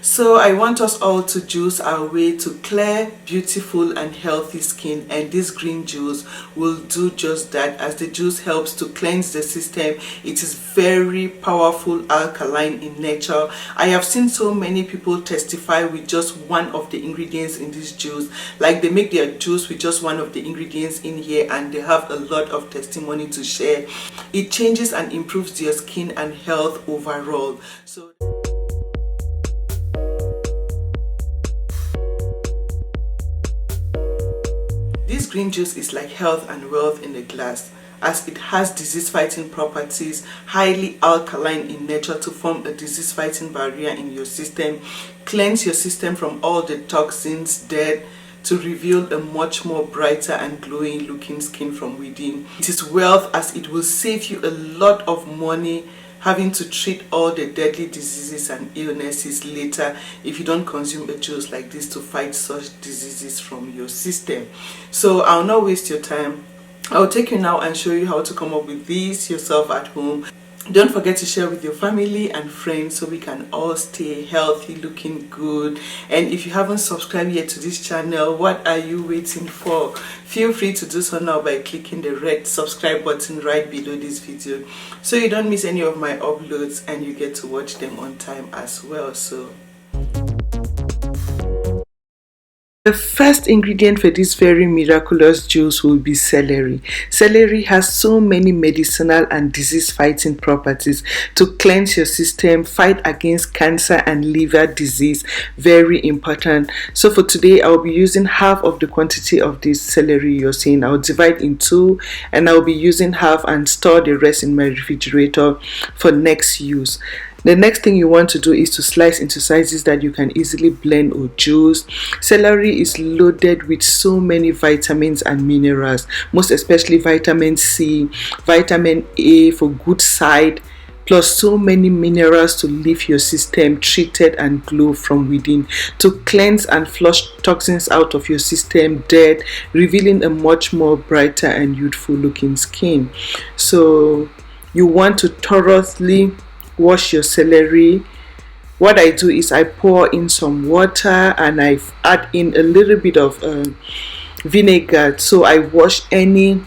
So I want us all to juice our way to clear, beautiful and healthy skin, and this green juice will do just that. As the juice helps to cleanse the system, it is very powerful alkaline in nature. I have seen so many people testify with just one of the ingredients in this juice. Like, they make their juice with just one of the ingredients in here and they have a lot of testimony to share. It changes and improves their skin and health overall. So this green juice is like health and wealth in a glass, as it has disease-fighting properties, highly alkaline in nature to form a disease-fighting barrier in your system, cleanse your system from all the toxins, dirt, to reveal a much more brighter and glowing looking skin from within. It is wealth, as it will save you a lot of money having to treat all the deadly diseases and illnesses later if you don't consume a juice like this to fight such diseases from your system. So I'll not waste your time. I'll take you now and show you how to come up with this yourself at home. Don't forget to share with your family and friends so we can all stay healthy, looking good. And if you haven't subscribed yet to this channel, what are you waiting for? Feel free to do so now by clicking the red subscribe button right below this video so you don't miss any of my uploads and you get to watch them on time as well. So the first ingredient for this very miraculous juice will be celery. Celery has so many medicinal and disease-fighting properties to cleanse your system, fight against cancer and liver disease. Very important. So for today, I'll be using half of the quantity of this celery you're seeing. I'll divide in two and I'll be using half and store the rest in my refrigerator for next use. The next thing you want to do is to slice into sizes that you can easily blend or juice. Celery is loaded with so many vitamins and minerals, most especially vitamin C, vitamin A for good sight, plus so many minerals to leave your system treated and glow from within, to cleanse and flush toxins out of your system, dirt, revealing a much more brighter and youthful looking skin. So you want to thoroughly wash your celery. What I do is I pour in some water and I add in a little bit of vinegar. So I wash any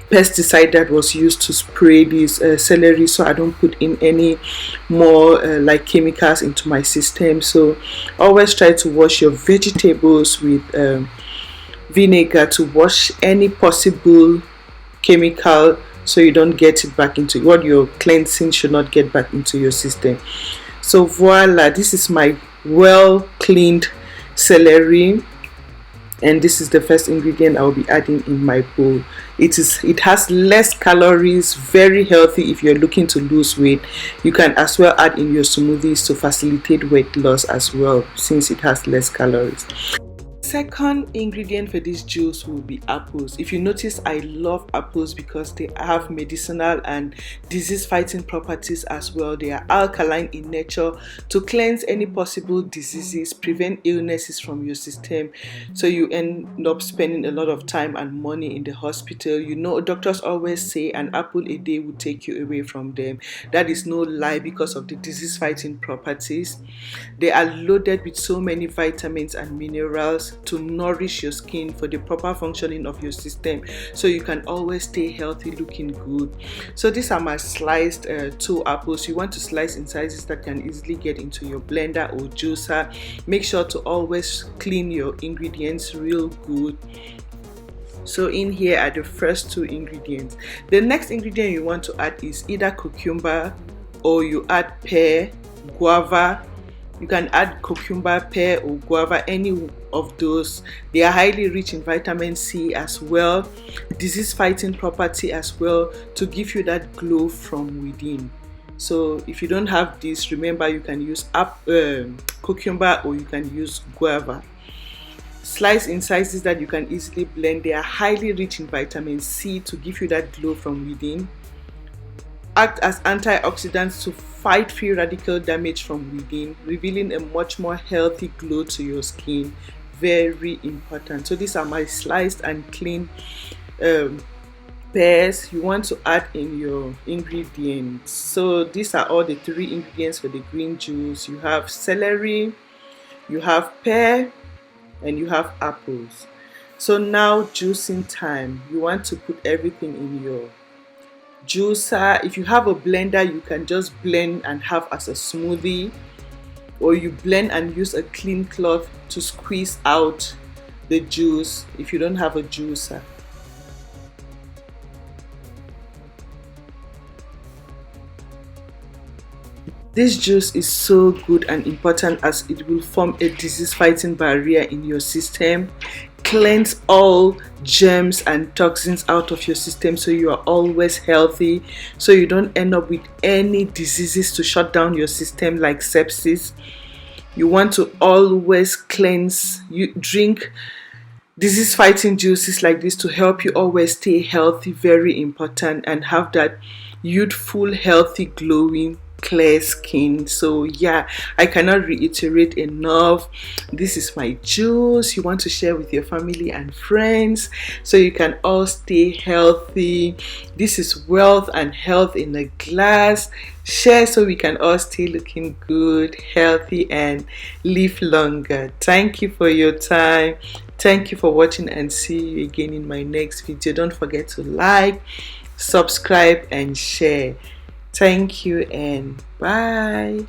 pesticide that was used to spray this celery, so I don't put in any more like chemicals into my system. So always try to wash your vegetables with vinegar to wash any possible chemical, so you don't get it back into what you're cleansing should not get back into your system. So voila, this is my well cleaned celery, and this is the first ingredient I'll be adding in my bowl. It has less calories, very healthy if you're looking to lose weight. You can as well add in your smoothies to facilitate weight loss as well, since it has less calories. Second ingredient for this juice will be apples. If you notice, I love apples because they have medicinal and disease fighting properties as well. They are alkaline in nature to cleanse any possible diseases, prevent illnesses from your system, so you end up spending a lot of time and money in the hospital. You know, doctors always say an apple a day will take you away from them. That is no lie because of the disease fighting properties. They are loaded with so many vitamins and minerals to nourish your skin for the proper functioning of your system, so you can always stay healthy, looking good. So these are my sliced 2 apples. You want to slice in sizes that can easily get into your blender or juicer. Make sure to always clean your ingredients real good. So in here are the first 2 ingredients. The next ingredient you want to add is either cucumber, or you add pear, guava. You can add cucumber, pear or guava, any of those. They are highly rich in vitamin C as well, disease fighting property as well, to give you that glow from within. So if you don't have this, remember you can use cucumber or you can use guava. Slice in sizes that you can easily blend. They are highly rich in vitamin C to give you that glow from within. Act as antioxidants to fight free radical damage from within, revealing a much more healthy glow to your skin. Very important. So these are my sliced and clean pears. You want to add in your ingredients. So these are all the 3 ingredients for the green juice. You have celery, you have pear, and you have apples. So now juicing time. You want to put everything in your juicer. If you have a blender, you can just blend and have as a smoothie, or you blend and use a clean cloth to squeeze out the juice if you don't have a juicer. This juice is so good and important as it will form a disease fighting barrier in your system, cleanse all germs and toxins out of your system so you are always healthy, so you don't end up with any diseases to shut down your system like sepsis. You want to always cleanse. You drink disease fighting juices like this to help you always stay healthy, very important, and have that youthful, healthy, glowing, clear skin. So yeah, I cannot reiterate enough, this is my juice you want to share with your family and friends so you can all stay healthy. This is wealth and health in a glass. Share so we can all stay looking good, healthy, and live longer. Thank you for your time. Thank you for watching, and see you again in my next video. Don't forget to like, subscribe, and share. Thank you, and bye.